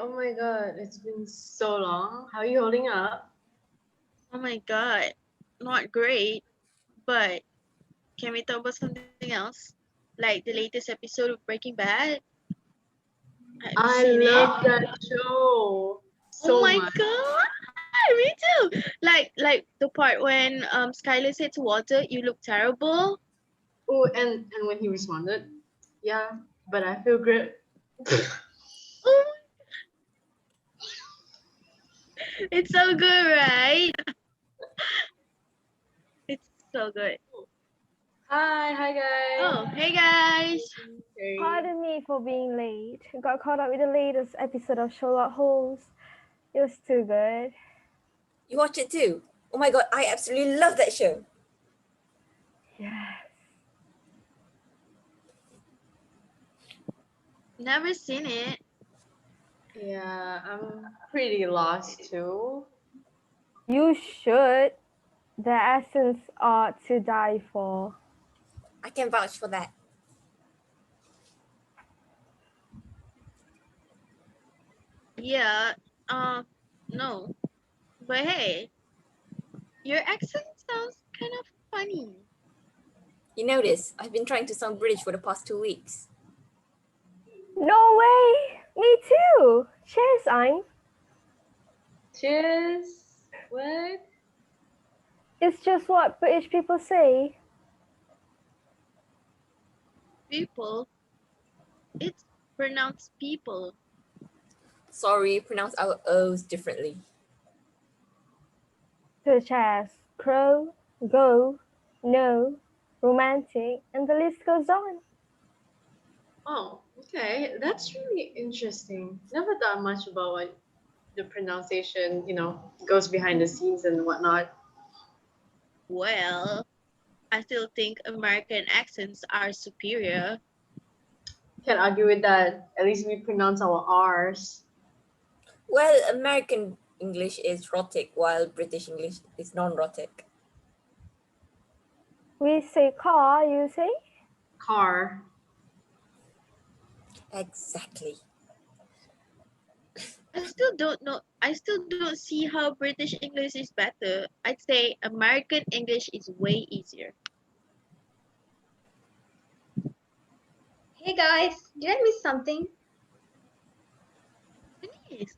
Oh my god, it's been so long. How are you holding up? Oh my god, not great, but can we talk about something else? Like the latest episode of Breaking Bad? Have you I seen it? love that show Oh so my much. god, me too. Like the part when Skylar said to Walter, "You look terrible." Oh, and when he responded, yeah, but I feel great. Oh, it's so good, right? It's so good. Hi guys. Oh, hey guys. Hey. Pardon me for being late. Got caught up with the latest episode of Sherlock Holmes. It was too good. You watch it too? Oh my god, I absolutely love that show. Yes. Never seen it. Yeah, I'm pretty lost too. You should. The essence are to die for. I can vouch for that. Yeah. No. But hey, your accent sounds kind of funny. You notice, I've been trying to sound British for the past 2 weeks. No way! Me too! Cheers, Ein. Cheers. What? It's just what British people say. People. It's pronounced people. Sorry, pronounce our O's differently. Such as crow, go, no, romantic, and the list goes on. Oh, okay. That's really interesting. Never thought much about what the pronunciation, goes behind the scenes and whatnot. Well, I still think American accents are superior. Can't argue with that. At least we pronounce our R's. Well, American English is rhotic while British English is non-rhotic. We say car, you say? Car. Exactly. I still don't know. I still don't see how British English is better. I'd say American English is way easier. Hey guys, did I miss something? Yes.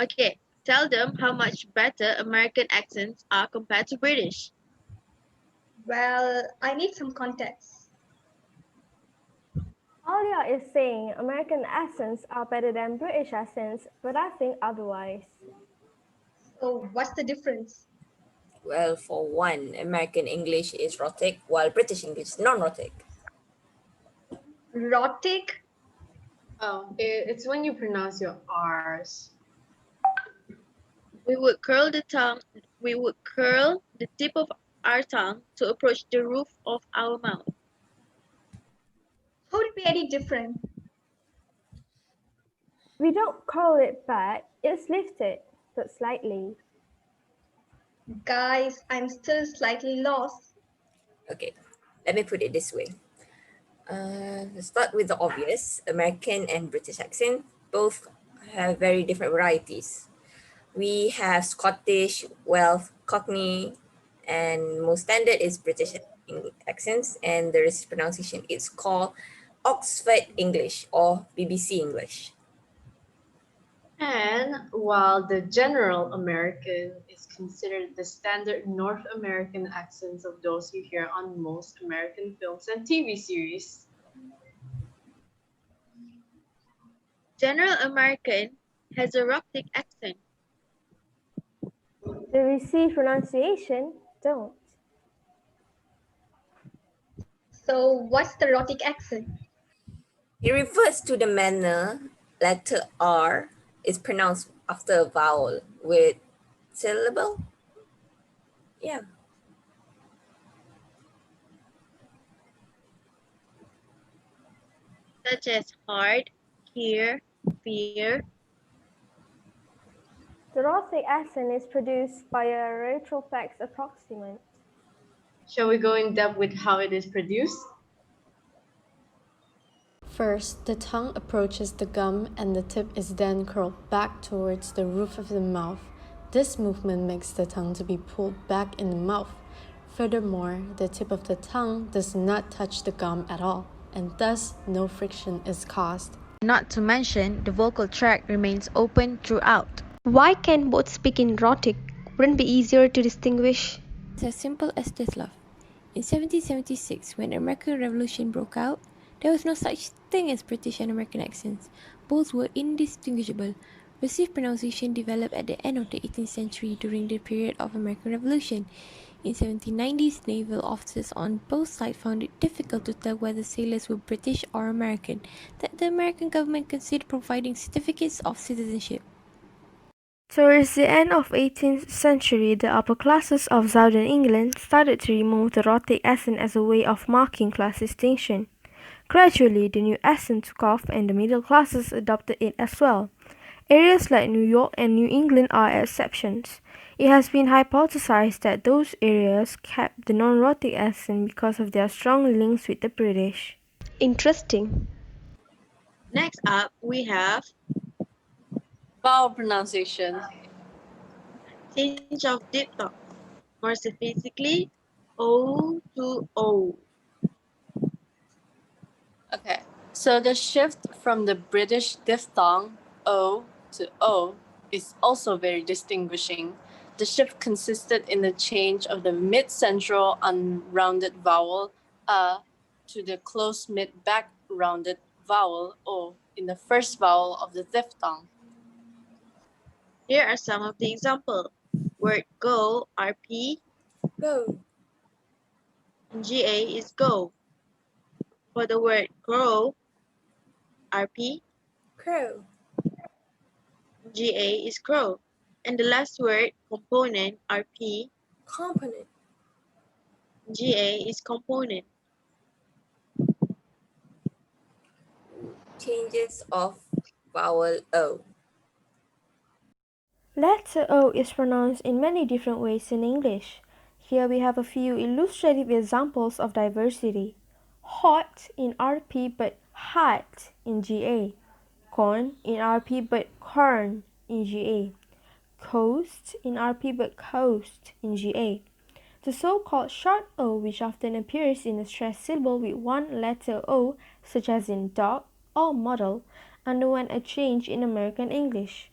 Okay, tell them how much better American accents are compared to British. Well, I need some context. Alia is saying American accents are better than British accents, but I think otherwise. So, what's the difference? Well, for one, American English is rhotic while British English is non-rhotic. Rhotic? Oh, it's when you pronounce your R's. We would curl the tongue. We would curl the tip of our tongue to approach the roof of our mouth. How would it be any different? We don't curl it back, it's lifted, but slightly. Guys, I'm still slightly lost. Okay, let me put it this way. Let's start with the obvious. American and British accent both have very different varieties. We have Scottish, Welsh, Cockney, and most standard is British accents, and there is pronunciation. It's called Oxford English or BBC English. And while the general American is considered the standard North American accents of those you hear on most American films and TV series. General American has a rhotic accent. The received pronunciation don't. So, what's the rhotic accent? It refers to the manner letter R is pronounced after a vowel with syllable. Yeah. Such as hard, here, fear. The rhotic accent is produced by a retroflex approximant. Shall we go in depth with how it is produced? First, the tongue approaches the gum and the tip is then curled back towards the roof of the mouth. This movement makes the tongue to be pulled back in the mouth. Furthermore, the tip of the tongue does not touch the gum at all, and thus no friction is caused. Not to mention, the vocal tract remains open throughout. Why can both speak in rhotic? Wouldn't it be easier to distinguish? It's as simple as this, love. In 1776, when the American Revolution broke out, there was no such thing as British and American accents. Both were indistinguishable. Received pronunciation developed at the end of the 18th century during the period of American Revolution. In 1790s, naval officers on both sides found it difficult to tell whether sailors were British or American, that the American government considered providing certificates of citizenship. Towards the end of 18th century, the upper classes of southern England started to remove the rhotic accent as a way of marking class distinction. Gradually, the new accent took off and the middle classes adopted it as well. Areas like New York and New England are exceptions. It has been hypothesized that those areas kept the non-rhotic accent because of their strong links with the British. Interesting. Next up, we have Vowel pronunciation. change of diphthong, more specifically, O to O. Okay, so the shift from the British diphthong O to O is also very distinguishing. The shift consisted in the change of the mid-central unrounded vowel A to the close mid-back rounded vowel O in the first vowel of the diphthong. Here are some of the examples. Word go, RP, Go. GA is go. For the word grow, RP, Crow. GA is grow. And the last word, component, RP, Component. GA is component. Changes of vowel O. Letter O is pronounced in many different ways in English. Here we have a few illustrative examples of diversity. Hot in RP but hot in GA. Corn in RP but corn in GA. Coast in RP but coast in GA. The so-called short O, which often appears in a stressed syllable with one letter O, such as in dog or model, underwent a change in American English.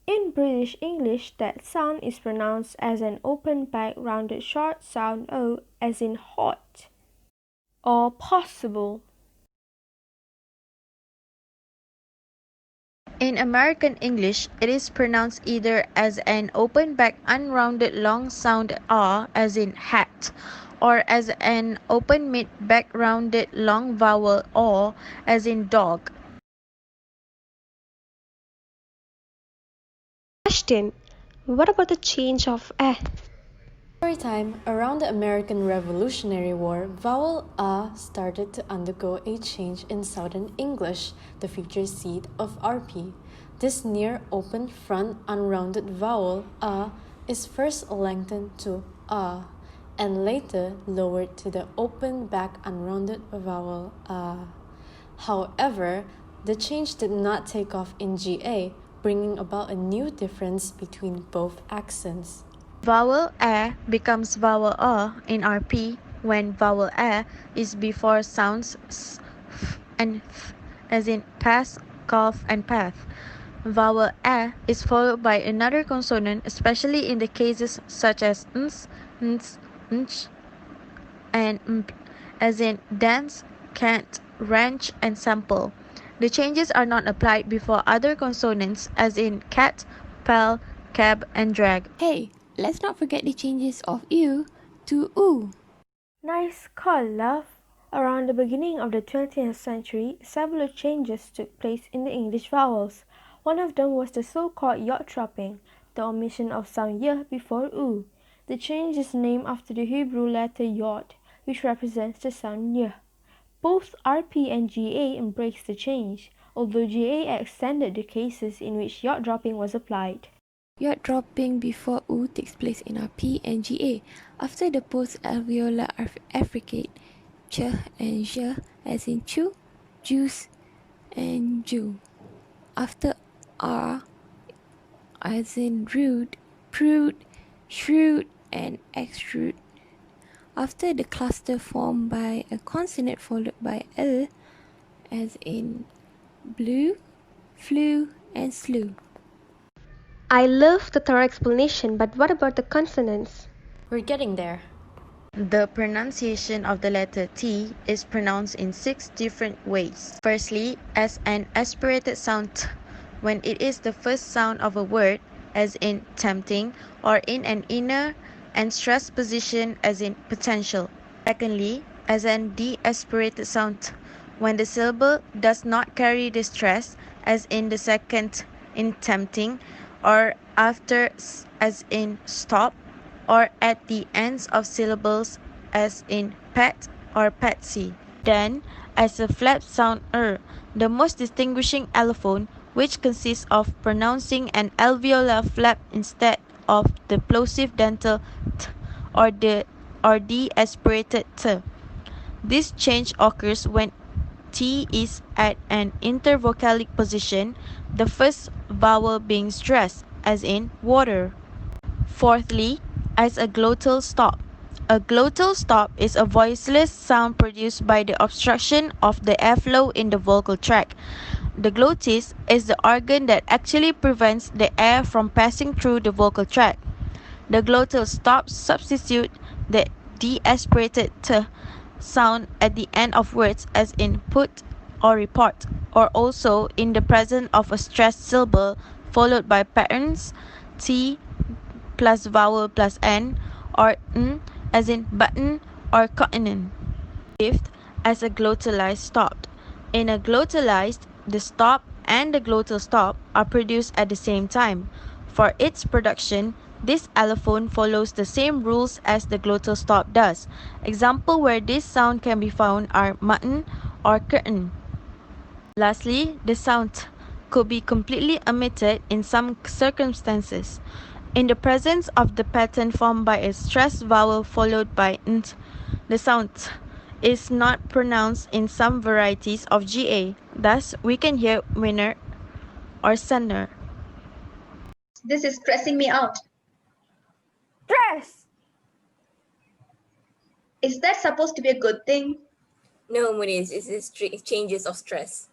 In British English, that sound is pronounced as an open back rounded short sound O, as in hot or possible. In American English, it is pronounced either as an open back unrounded long sound R as in hat, or as an open mid back rounded long vowel O as in dog. Question. What about the change of eh? Every time around the American Revolutionary War, vowel A started to undergo a change in Southern English, the future seat of RP. This near open front unrounded vowel A is first lengthened to A and later lowered to the open back unrounded vowel A. However, the change did not take off in GA, bringing about a new difference between both accents. Vowel A becomes vowel A in RP when vowel A is before sounds s, f, and f, as in pass, cough, and path. Vowel A is followed by another consonant, especially in the cases such as ns, ns, nch, and mp, as in dance, can't, ranch, and sample. The changes are not applied before other consonants, as in cat, pal, cab, and drag. Hey, let's not forget the changes of ew to oo. Nice call, love. Around the beginning of the 20th century, several changes took place in the English vowels. One of them was the so-called yacht dropping, the omission of sound y before oo. The change is named after the Hebrew letter yod, which represents the sound y. Both RP and GA embraced the change, although GA extended the cases in which yacht dropping was applied. Yacht dropping before oo takes place in RP and GA after the post-alveolar affricate ch and zh as in chew, juice, and Jew. After R, as in rude, prude, shrewd, and extrude. After the cluster formed by a consonant followed by L, as in blue, flew, and slew. I love the thorough explanation, but what about the consonants? We're getting there. The pronunciation of the letter T is pronounced in 6 different ways. Firstly, as an aspirated sound T, when it is the first sound of a word, as in tempting, or in an inner and stressed position, as in potential. Secondly, as an de-aspirated sound T, when the syllable does not carry the stress, as in the second in tempting, or after as in stop, or at the ends of syllables as in pet or patsy. Then, as a flat sound the most distinguishing allophone, which consists of pronouncing an alveolar flap instead of the plosive dental t or the aspirated t. This change occurs when T is at an intervocalic position, the first vowel being stressed, as in water. Fourthly, as a glottal stop. A glottal stop is a voiceless sound produced by the obstruction of the airflow in the vocal tract. The glottis is the organ that actually prevents the air from passing through the vocal tract. The glottal stop substitute the de-aspirated t sound at the end of words, as in put or report, or also in the presence of a stressed syllable followed by patterns t plus vowel plus n, or n, as in button or cotton. Fifth, as a glottalized stop. In a glottalized, the stop and the glottal stop are produced at the same time. For its production, this allophone follows the same rules as the glottal stop does. Examples where this sound can be found are mutton or curtain. Lastly, the sound t could be completely omitted in some circumstances. In the presence of the pattern formed by a stressed vowel followed by nt, the sound t is not pronounced in some varieties of GA. Thus, we can hear winner or center. This is stressing me out. Stress! Is that supposed to be a good thing? No, Muniz, it's changes of stress.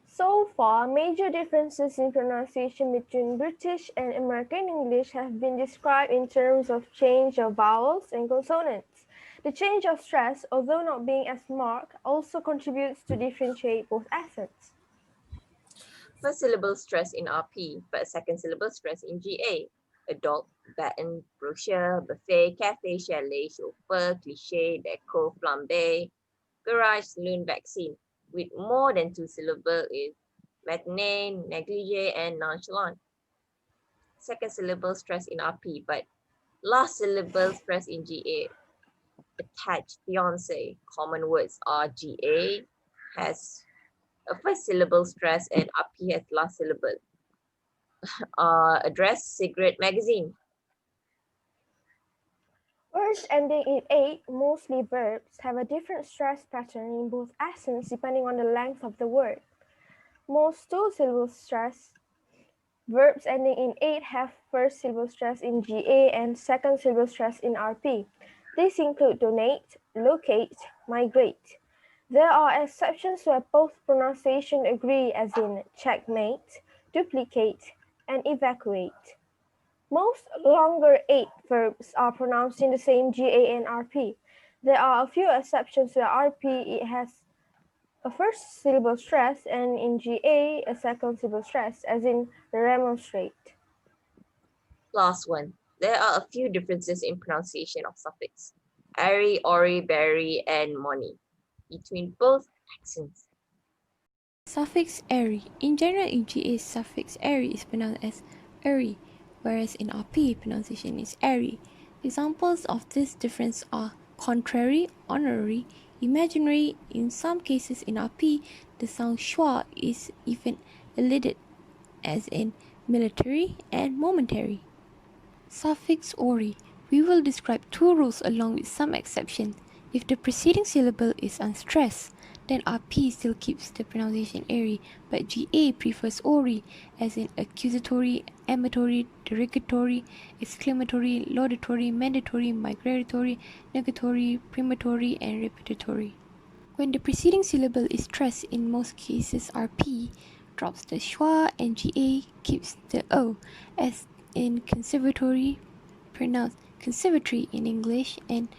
So far, major differences in pronunciation between British and American English have been described in terms of change of vowels and consonants. The change of stress, although not being as marked, also contributes to differentiate both accents. First syllable stress in RP, but second syllable stress in GA. Adult, baton, brochure, buffet, cafe, chalet, chauffeur, cliché, deco, flambe, garage, saloon, vaccine. With more than 2 syllables is matinee, negligee, and nonchalant. Second syllable stress in RP, but last syllable stress in GA. Attached, fiance, common words are GA has a first syllable stress and RP has last syllable. Address, cigarette, magazine. Words ending in ate, mostly verbs, have a different stress pattern in both accents depending on the length of the word. Most two-syllable stress verbs ending in ate have first syllable stress in GA and second syllable stress in RP. These include donate, locate, migrate. There are exceptions where both pronunciation agree, as in checkmate, duplicate, and evacuate. Most longer ate verbs are pronounced in the same GA and RP. There are a few exceptions where RP it has a first syllable stress and in GA a second syllable stress, as in remonstrate. Last one. There are a few differences in pronunciation of suffix. Airy, ori, berry, and moni between both accents. Suffix airy. In general, in GA, suffix airy is pronounced as airy, whereas in RP, pronunciation is airy. Examples of this difference are contrary, honorary, imaginary. In some cases in RP, the sound schwa is even elided, as in military and momentary. Suffix ori. We will describe two rules along with some exceptions. If the preceding syllable is unstressed, then RP still keeps the pronunciation airy, but GA prefers ORI, as in accusatory, amatory, derogatory, exclamatory, laudatory, mandatory, migratory, negatory, premonitory, and repetitory. When the preceding syllable is stressed, in most cases RP drops the schwa and GA keeps the O, as in conservatory, pronounced conservatory in English and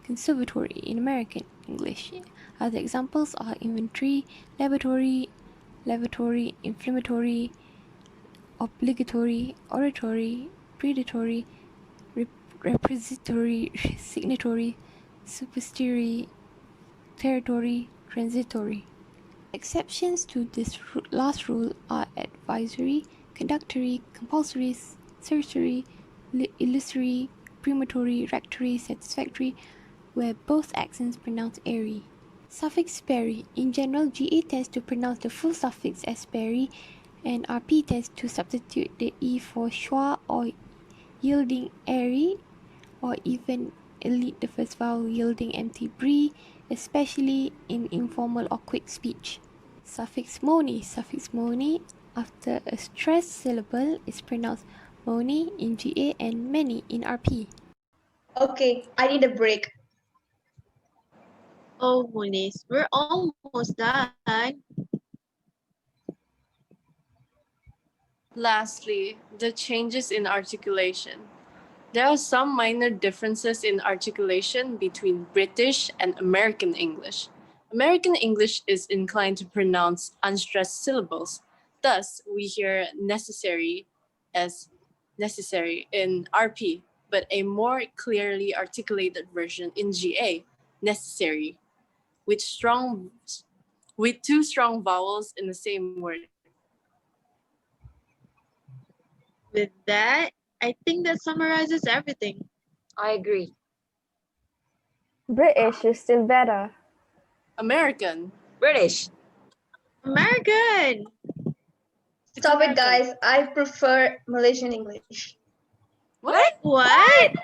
conservatory in American English. Other examples are inventory, laboratory, lavatory, inflammatory, obligatory, oratory, predatory, repository, signatory, superstiry, territory, transitory. Exceptions to this last rule are advisory, conductory, compulsory, certiorari, illusory, premonitory, rectory, satisfactory, where both accents pronounce airy. Suffix berry. In general, GA tends to pronounce the full suffix as berry, and RP tends to substitute the E for schwa or yielding airy, or even elide the first vowel yielding empty brie, especially in informal or quick speech. Suffix moni after a stressed syllable is pronounced moni in GA and many in RP. Okay, I need a break. Oh, Moniz, we're almost done. Lastly, the changes in articulation. There are some minor differences in articulation between British and American English. American English is inclined to pronounce unstressed syllables. Thus, we hear necessary as necessary in RP, but a more clearly articulated version in GA, necessary, with two strong vowels in the same word. With that, I think that summarizes everything. I agree. British is still better. American. British. American! Stop it, guys. I prefer Malaysian English. What? What?